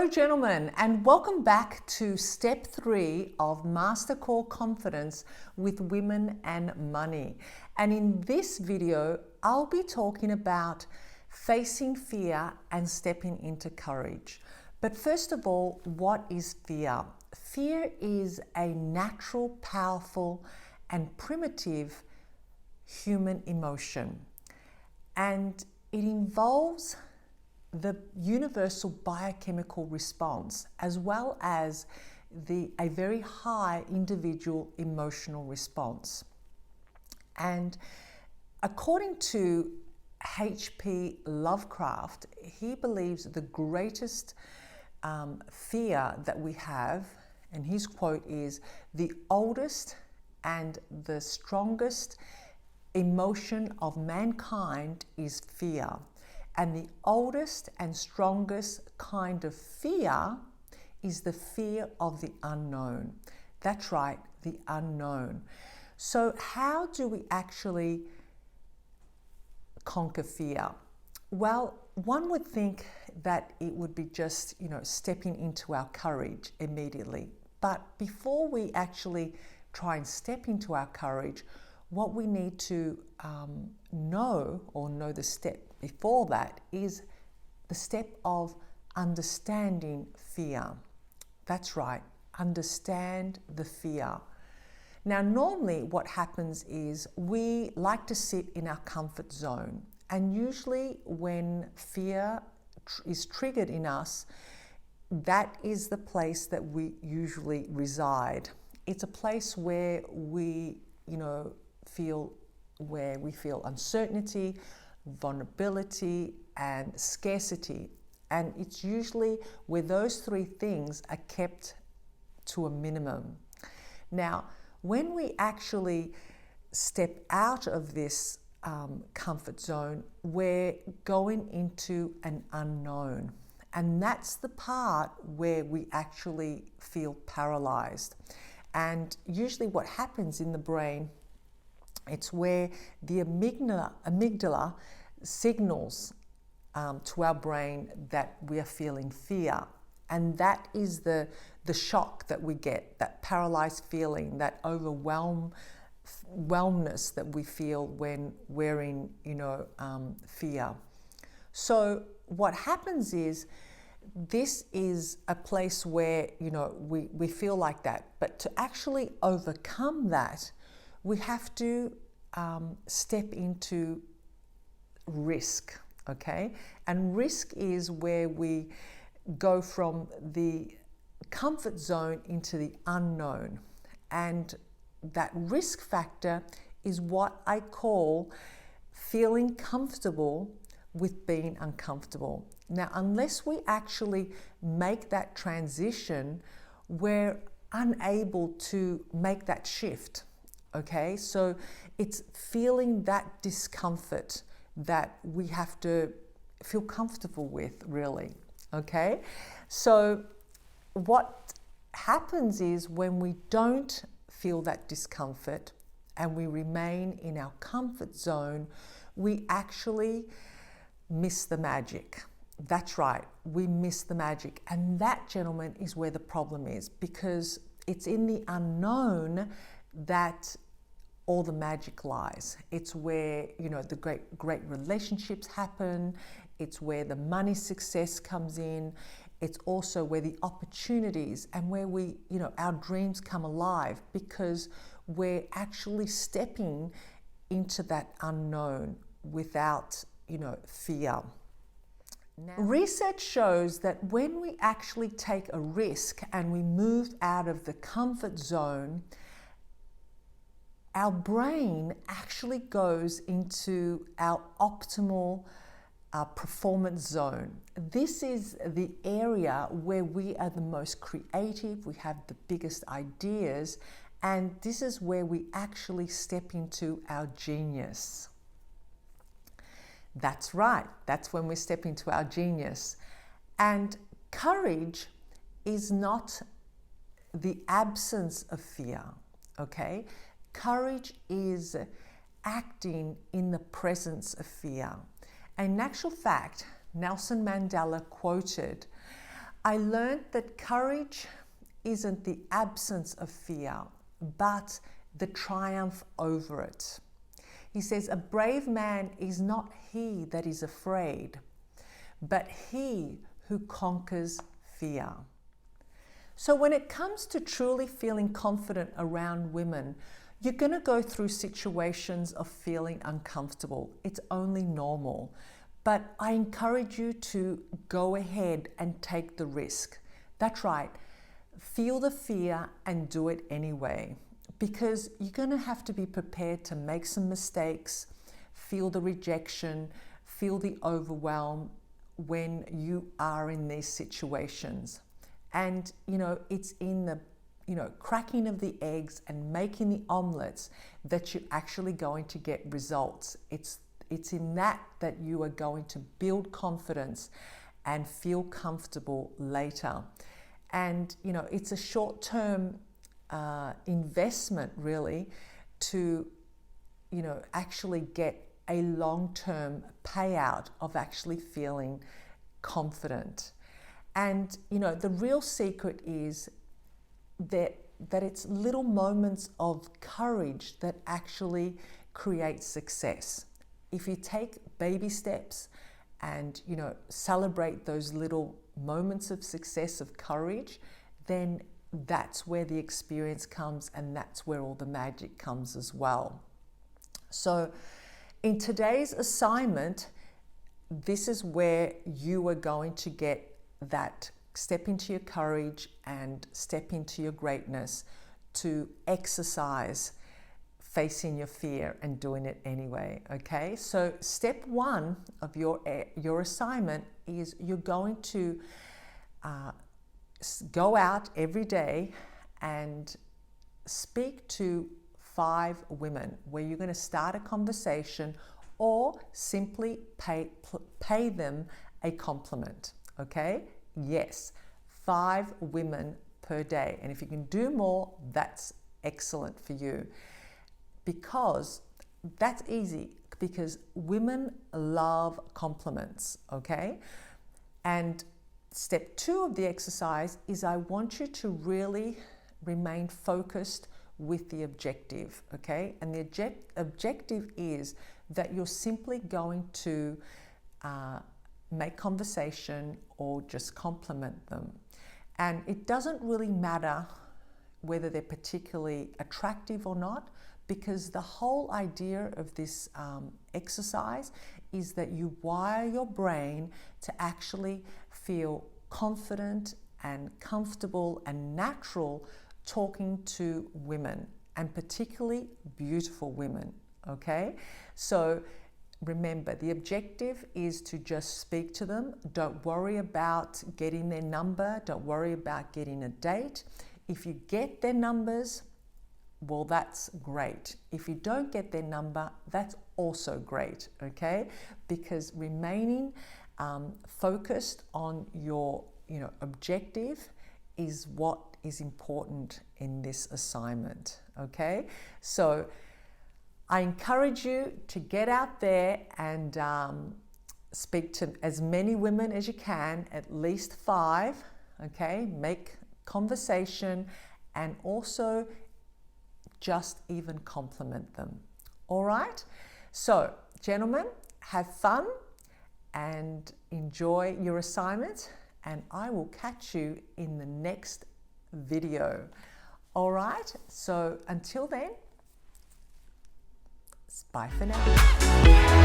gentlemen, and welcome back to step 3 of Master Core Confidence with Women and Money. And in this video, I'll be talking about facing fear and stepping into courage. But first of all, what is fear? Fear is a natural, powerful, and primitive human emotion. And it involves the universal biochemical response, as well as a very high individual emotional response. And according to H.P. Lovecraft, he believes the greatest fear that we have, and his quote is, "The oldest and the strongest emotion of mankind is fear. And the oldest and strongest kind of fear is the fear of the unknown." That's right, the unknown. So how do we actually conquer fear? Well, one would think that it would be just, stepping into our courage immediately. But before we actually try and step into our courage, what we need to know the step before that is the step of understanding fear. That's right, understand the fear. Now, normally what happens is we like to sit in our comfort zone. And usually when fear is triggered in us, that is the place that we usually reside. It's a place where we feel uncertainty, vulnerability, and scarcity. And it's usually where those three things are kept to a minimum. Now, when we actually step out of this comfort zone, we're going into an unknown. And that's the part where we actually feel paralyzed. And usually what happens in the brain, it's where the amygdala signals to our brain that we are feeling fear. And that is the shock that we get, that paralyzed feeling, that overwhelmness that we feel when we're in, fear. So what happens is, this is a place where, we feel like that. But to actually overcome that, we have to step into risk, okay? And risk is where we go from the comfort zone into the unknown. And that risk factor is what I call feeling comfortable with being uncomfortable. Now, unless we actually make that transition, we're unable to make that shift. Okay, so it's feeling that discomfort that we have to feel comfortable with, really. Okay, so what happens is when we don't feel that discomfort and we remain in our comfort zone, we actually miss the magic. That's right, we miss the magic. And that, gentlemen, is where the problem is, because it's in the unknown that all the magic lies. It's where, the great relationships happen. It's where the money success comes in. It's also where the opportunities and where we, our dreams come alive, because we're actually stepping into that unknown without, fear. Now, research shows that when we actually take a risk and we move out of the comfort zone, our brain actually goes into our optimal performance zone. This is the area where we are the most creative, we have the biggest ideas, and this is where we actually step into our genius. That's right, that's when we step into our genius. And courage is not the absence of fear, okay? Courage is acting in the presence of fear. And in actual fact, Nelson Mandela quoted I learned that courage isn't the absence of fear, but the triumph over it. He says, a brave man is not he that is afraid, but he who conquers fear. So when it comes to truly feeling confident around women, you're going to go through situations of feeling uncomfortable. It's only normal. But I encourage you to go ahead and take the risk. That's right. Feel the fear and do it anyway. Because you're going to have to be prepared to make some mistakes, feel the rejection, feel the overwhelm when you are in these situations. And, it's in the, cracking of the eggs and making the omelets that you're actually going to get results. It's in that you are going to build confidence and feel comfortable later. And, it's a short-term investment really to, actually get a long-term payout of actually feeling confident. And, the real secret is that it's little moments of courage that actually create success. If you take baby steps and, celebrate those little moments of success of courage, then that's where the experience comes, and that's where all the magic comes as well. So in today's assignment, this is where you are going to get that step into your courage and step into your greatness to exercise facing your fear and doing it anyway. Okay, so step one of your assignment is you're going to go out every day and speak to 5 women, where you're going to start a conversation or simply pay them a compliment. Okay, yes, 5 women per day, and if you can do more, that's excellent for you, because that's easy, because women love compliments. Okay, and step 2 of the exercise is I want you to really remain focused with the objective. Okay, and the objective is that you're simply going to make conversation or just compliment them. And it doesn't really matter whether they're particularly attractive or not, because the whole idea of this exercise is that you wire your brain to actually feel confident and comfortable and natural talking to women, and particularly beautiful women. Okay, so remember, the objective is to just speak to them. Don't worry about getting their number. Don't worry about getting a date. If you get their numbers, well, that's great. If you don't get their number, that's also great, okay? Because remaining focused on your objective is what is important in this assignment, okay? So I encourage you to get out there and speak to as many women as you can, at least 5, okay? Make conversation, and also just even compliment them. All right? So, gentlemen, have fun and enjoy your assignment, and I will catch you in the next video. All right? So, until then, bye for now.